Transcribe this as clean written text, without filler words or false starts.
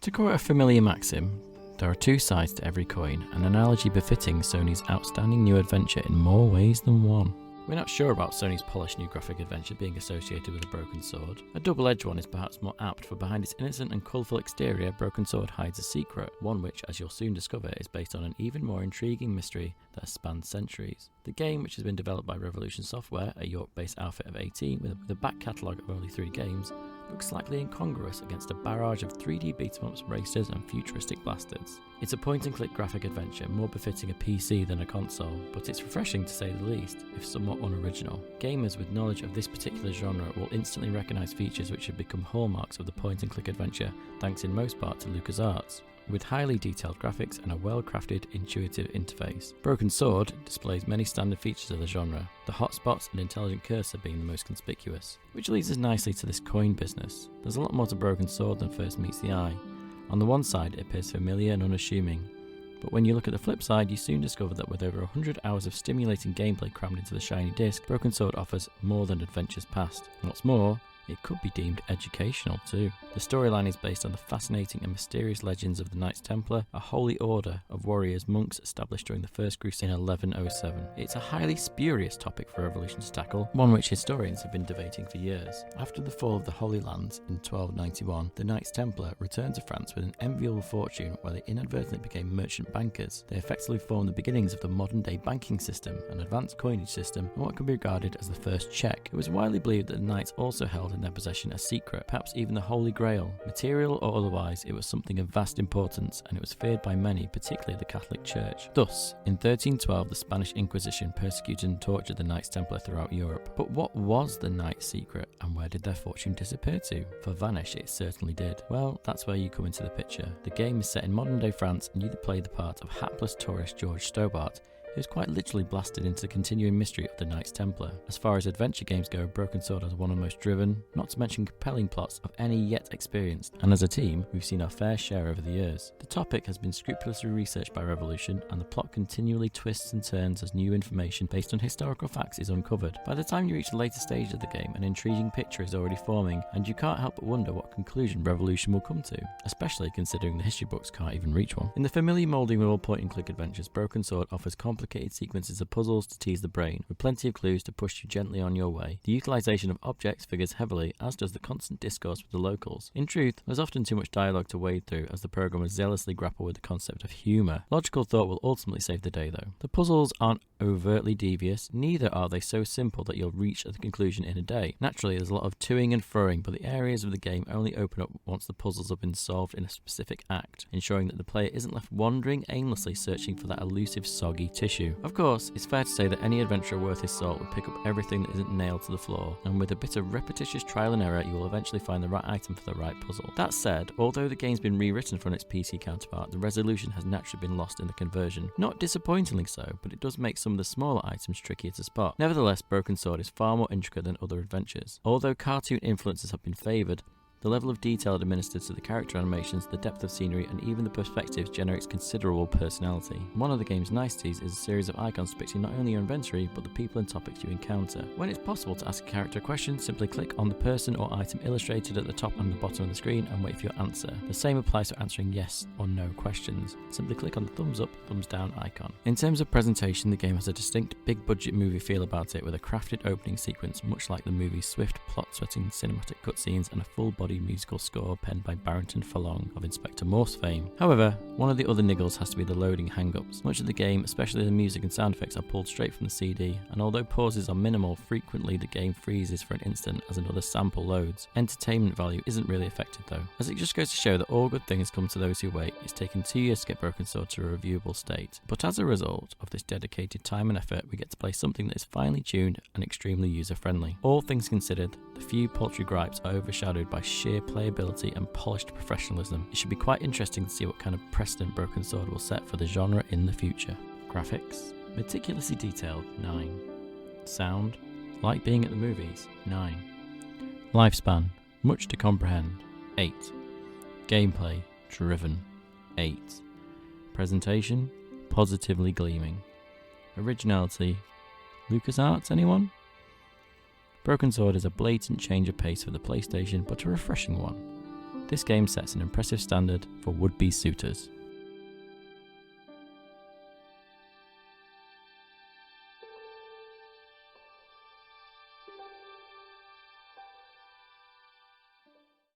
To quote a familiar maxim, there are two sides to every coin, an analogy befitting Sony's outstanding new adventure in more ways than one. We're not sure about Sony's polished new graphic adventure being associated with a broken sword. A double-edged one is perhaps more apt, for behind its innocent and colourful exterior, Broken Sword hides a secret, one which, as you'll soon discover, is based on an even more intriguing mystery that has spanned centuries. The game, which has been developed by Revolution Software, a York-based outfit of 18 with a back catalogue of only 3 games, looks slightly incongruous against a barrage of 3D beat-em-ups, racers and futuristic blasters. It's a point-and-click graphic adventure, more befitting a PC than a console, but it's refreshing to say the least, if somewhat unoriginal. Gamers with knowledge of this particular genre will instantly recognise features which have become hallmarks of the point-and-click adventure, thanks in most part to LucasArts, with highly detailed graphics and a well-crafted, intuitive interface. Broken Sword displays many standard features of the genre, the hotspots and intelligent cursor being the most conspicuous. Which leads us nicely to this coin business. There's a lot more to Broken Sword than first meets the eye. On the one side, it appears familiar and unassuming, but when you look at the flip side, you soon discover that with over 100 hours of stimulating gameplay crammed into the shiny disc, Broken Sword offers more than adventures past. What's more, it could be deemed educational too. The storyline is based on the fascinating and mysterious legends of the Knights Templar, a holy order of warriors monks established during the First Crusade in 1107. It's a highly spurious topic for Revolution to tackle, one which historians have been debating for years. After the fall of the Holy Lands in 1291, the Knights Templar returned to France with an enviable fortune where they inadvertently became merchant bankers. They effectively formed the beginnings of the modern-day banking system, an advanced coinage system, and what can be regarded as the first check. It was widely believed that the Knights also held in their possession a secret, perhaps even the Holy Grail. Material or otherwise, it was something of vast importance, and it was feared by many, particularly the Catholic Church. Thus, in 1312, the Spanish Inquisition persecuted and tortured the Knights Templar throughout Europe. But what was the Knights' secret, and where did their fortune disappear to? For vanish, it certainly did. Well, that's where you come into the picture. The game is set in modern-day France, and you play the part of hapless tourist George Stobart, who is quite literally blasted into the continuing mystery of the Knights Templar. As far as adventure games go, Broken Sword has one of the most driven, not to mention compelling plots of any yet experienced, and as a team, we've seen our fair share over the years. The topic has been scrupulously researched by Revolution, and the plot continually twists and turns as new information based on historical facts is uncovered. By the time you reach the later stage of the game, an intriguing picture is already forming, and you can't help but wonder what conclusion Revolution will come to, especially considering the history books can't even reach one. In the familiar moulding of all point-and-click adventures, Broken Sword offers complicated sequences of puzzles to tease the brain, with plenty of clues to push you gently on your way. The utilisation of objects figures heavily, as does the constant discourse with the locals. In truth, there's often too much dialogue to wade through, as the programmers zealously grapple with the concept of humour. Logical thought will ultimately save the day though. The puzzles aren't overtly devious, neither are they so simple that you'll reach the conclusion in a day. Naturally, there's a lot of toing and froing, but the areas of the game only open up once the puzzles have been solved in a specific act, ensuring that the player isn't left wandering aimlessly searching for that elusive soggy tissue. Of course, it's fair to say that any adventurer worth his salt would pick up everything that isn't nailed to the floor, and with a bit of repetitious trial and error, you will eventually find the right item for the right puzzle. That said, although the game's been rewritten from its PC counterpart, the resolution has naturally been lost in the conversion. Not disappointingly so, but it does make some of the smaller items trickier to spot. Nevertheless, Broken Sword is far more intricate than other adventures. Although cartoon influences have been favoured, the level of detail administered to the character animations, the depth of scenery, and even the perspectives generates considerable personality. One of the game's niceties is a series of icons depicting not only your inventory, but the people and topics you encounter. When it's possible to ask a character a question, simply click on the person or item illustrated at the top and the bottom of the screen and wait for your answer. The same applies to answering yes or no questions. Simply click on the thumbs up, thumbs down icon. In terms of presentation, the game has a distinct big budget movie feel about it, with a crafted opening sequence much like the movie's swift, plot-setting cinematic cutscenes and a full-bodied musical score penned by Barrington Furlong of Inspector Morse fame. However, one of the other niggles has to be the loading hang-ups. Much of the game, especially the music and sound effects, are pulled straight from the CD, and although pauses are minimal, frequently the game freezes for an instant as another sample loads. Entertainment value isn't really affected though, as it just goes to show that all good things come to those who wait. It's taken 2 years to get Broken Sword to a reviewable state, but as a result of this dedicated time and effort, we get to play something that is finely tuned and extremely user-friendly. All things considered, the few paltry gripes are overshadowed by sheer playability and polished professionalism. It should be quite interesting to see what kind of precedent Broken Sword will set for the genre in the future. Graphics: meticulously detailed, 9. Sound: like being at the movies, 9. Lifespan: much to comprehend, 8. Gameplay: driven, 8. Presentation: positively gleaming. Originality: LucasArts, anyone? Broken Sword is a blatant change of pace for the PlayStation, but a refreshing one. This game sets an impressive standard for would-be suitors.